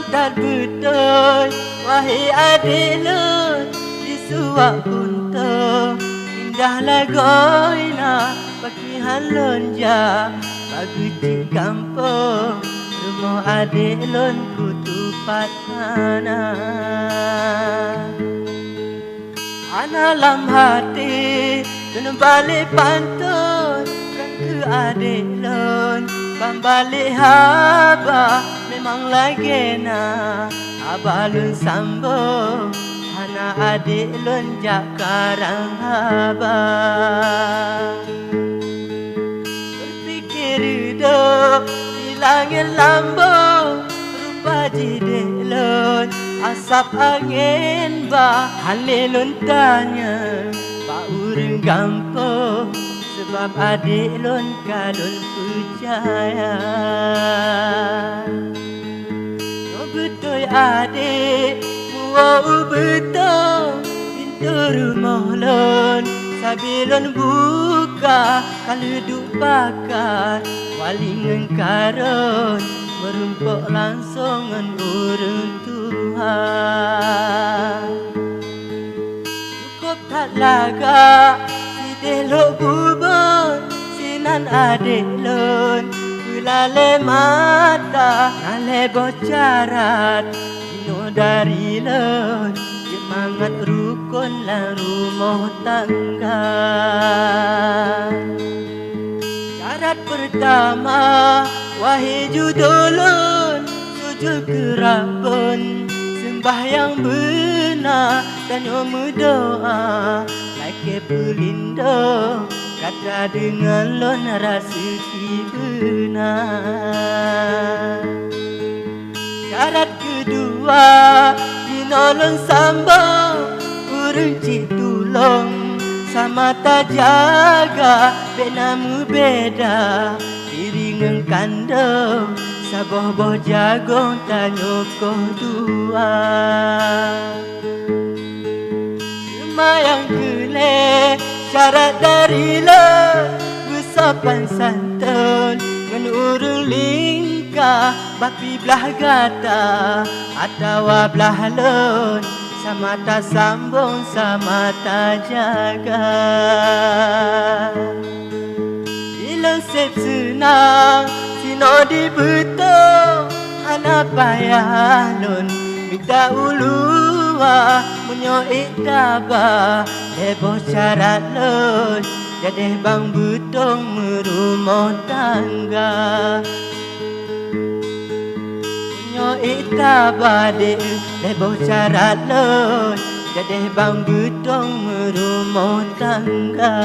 tak betul, wahai adik lun di suak kunto. Indahlah goina bagi halun ja, bagi cik kampung rumah adik lun kutupat mana. Ana lam hati dan balik pantun kan ke adik lun, balik haba memang lagi na abalun sambung ana adik lun jak karang haba. Berfikir hidup di langit lambung rupa jidek lun, asap angin bah halilun tanya pak urang gampang sebab adik lun kadun percaya. Oh betul adik muau betul pintu rumah lun, sabilun buka kalau duk bakar walingan karun merumpuk langsung ngan urang Tuhan. Cukup tak laga si delok bubur sinan adik lun, ulale mata nale bocarat dino dari lun, semangat rukun lah rumah tangga. Syarat pertama wahai judulun sujud kerabun, sembahyang benar dan berdoa like pulindo kata dengan lon rasa benar. Syarat kedua dinolong sambung urang cik tulung sama tak jaga benamu beda piringan kandung saboh-boh jagung tanyokoh dua. Semayang gele syarat dari lo bersopan santun ngan urang lingkah bapi belah gata atau belah lun sama tak sambung sama tak jaga. Bila sep senang sino di betul anak payah lun minta ulua menyoik tabah leboh syarat lun jadi bang betong merumah tangga. Menyoik tabah dek leboh syarat lun jadi bang betong merumah tangga.